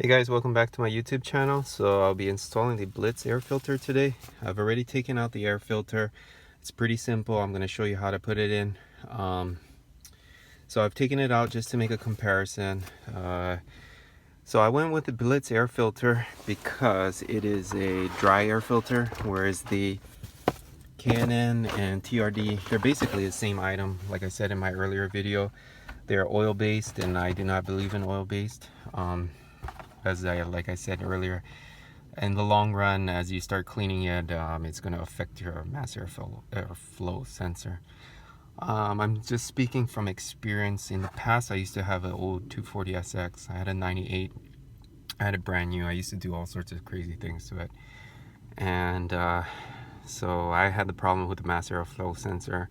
Hey guys, welcome back to my YouTube channel. So I'll be installing the Blitz air filter today. I've already taken out the air filter. It's pretty simple. I'm going to show you how to put it in. So I've taken it out just to make a comparison. So I went with the Blitz air filter because it is a dry air filter, whereas the K&N and TRD, they're basically the same item. Like I said in my earlier video, they're oil-based, and I do not believe in oil-based. Like I said earlier, in the long run, as you start cleaning it, it's going to affect your mass airflow sensor. I'm just speaking from experience. In the past, I used to have an old 240SX. I had a 98. I had it brand new. I used to do all sorts of crazy things to it. And so I had the problem with the mass airflow sensor.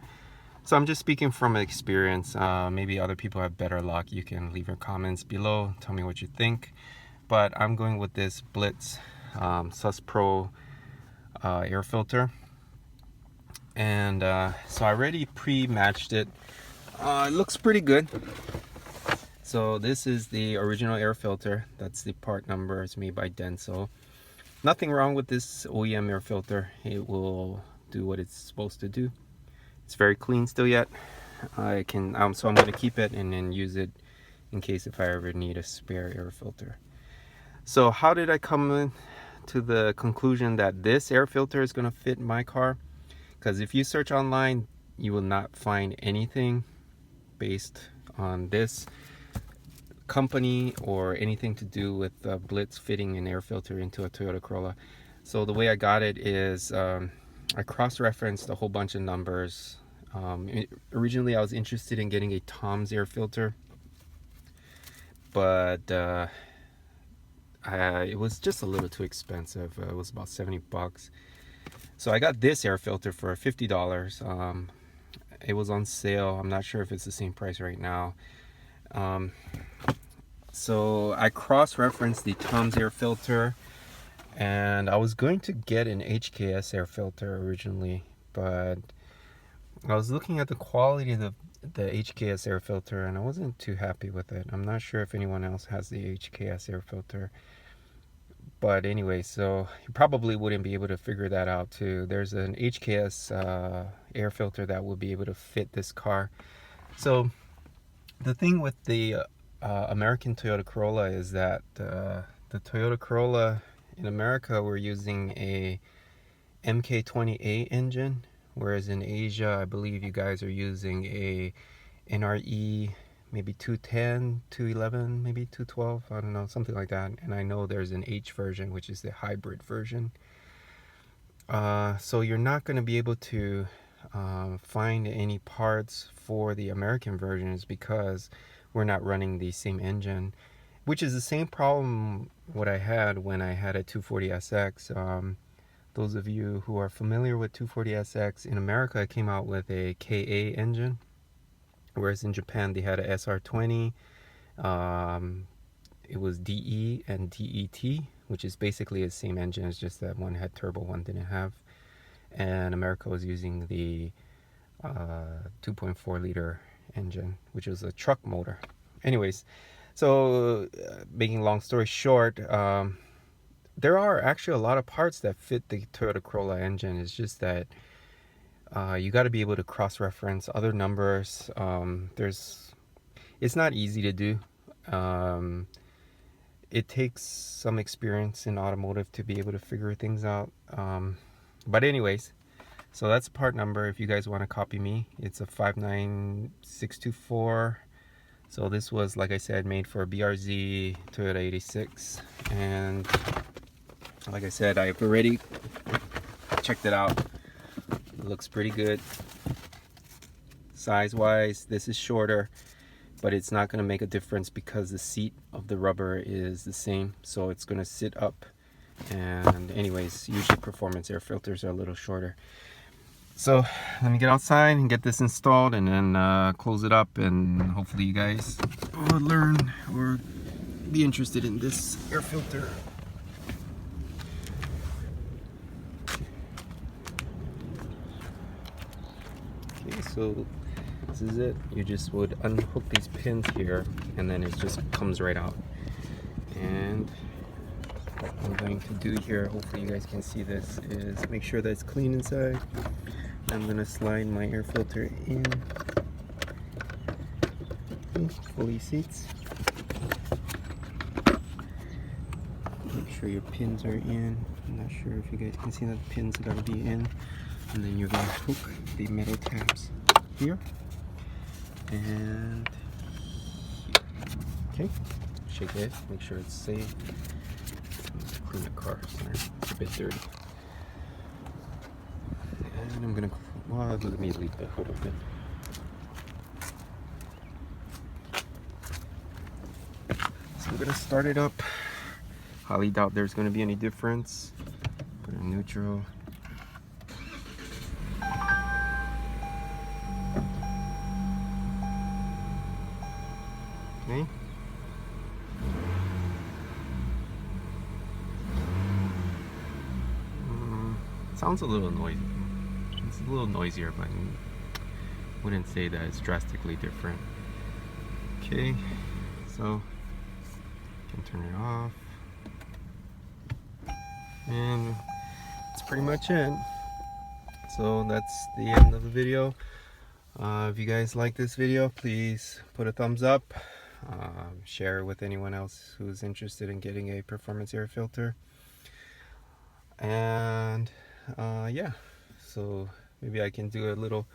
So I'm just speaking from experience. Maybe other people have better luck. You can leave your comments below. Tell me what you think. But I'm going with this Blitz Sus Pro air filter. And so I already pre-matched it. It looks pretty good. So this is the original air filter. That's the part number. It's made by Denso. Nothing wrong with this OEM air filter. It will do what it's supposed to do. It's very clean still yet. So I'm going to keep it and then use it in case if I ever need a spare air filter. So how did I come to the conclusion that this air filter is going to fit my car? Because if you search online, you will not find anything based on this company or anything to do with Blitz fitting an air filter into a Toyota Corolla. So the way I got it is I cross-referenced a whole bunch of numbers. Originally I was interested in getting a Tom's air filter, but it was just a little too expensive. It was about 70 bucks. So I got this air filter for $50. It was on sale. I'm not sure if it's the same price right now. So I cross-referenced the Tom's air filter, and I was going to get an HKS air filter originally, but I was looking at the quality of the HKS air filter, and I wasn't too happy with it. I'm not sure if anyone else has the HKS air filter. But anyway, so you probably wouldn't be able to figure that out too. There's an HKS air filter that will be able to fit this car. So the thing with the American Toyota Corolla is that the Toyota Corolla in America, we're using a MK28 engine, whereas in Asia, I believe you guys are using a NRE, maybe 210, 211, maybe 212, I don't know, something like that. And I know there's an H version, which is the hybrid version. So you're not going to be able to find any parts for the American versions because we're not running the same engine, which is the same problem what I had when I had a 240SX. Those of you who are familiar with 240SX, in America it came out with a KA engine, whereas in Japan they had a SR20. It was DE and DET, which is basically the same engine. It's just that one had turbo, one didn't have. And America was using the 2.4 liter engine, which was a truck motor. Anyways, so making long story short, there are actually a lot of parts that fit the Toyota Corolla engine. It's just that you got to be able to cross-reference other numbers. It's not easy to do. It takes some experience in automotive to be able to figure things out. But anyways, so that's part number. If you guys want to copy me, it's a 59624. So this was, like I said, made for a BRZ Toyota 86. And like I said, I've already checked it out. It looks pretty good. Size wise, this is shorter, but it's not going to make a difference because the seat of the rubber is the same, so it's going to sit up. And anyways, usually performance air filters are a little shorter. So let me get outside and get this installed, and then close it up, and hopefully you guys will learn or be interested in this air filter. Okay, so this is it. You just would unhook these pins here, and then it just comes right out. And I'm going to do here, hopefully you guys can see this, is make sure that it's clean inside. I'm gonna slide my air filter in. Okay, fully seats. Make sure your pins are in. I'm not sure if you guys can see that the pins gotta be in. And then you're gonna hook the metal tabs here and here. Okay, shake it, make sure it's safe. Clean the car, sorry, it's a bit dirty. And I'm gonna, well, let me leave the hood open. So I'm gonna start it up. Highly doubt there's gonna be any difference. Put it in neutral. Okay. Sounds a little noisy. It's a little noisier, but I wouldn't say that it's drastically different. Okay, so you can turn it off. And that's pretty much it. So that's the end of the video. If you guys like this video, please put a thumbs up. Share it with anyone else who's interested in getting a performance air filter. And yeah, so maybe I can do a little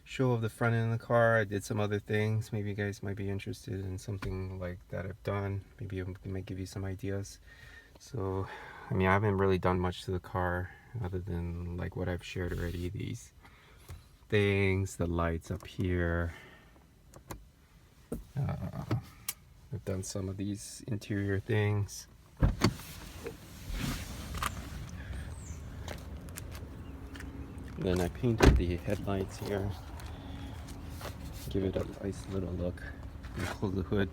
show of the front end of the car. I did some other things. Maybe you guys might be interested in something like that I've done. Maybe it might give you some ideas. So I mean, I haven't really done much to the car other than like what I've shared already. These things, the lights up here. I've done some of these interior things. Then I painted the headlights here. Give it a nice little look. And close the hood.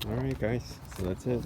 Alright guys, so that's it.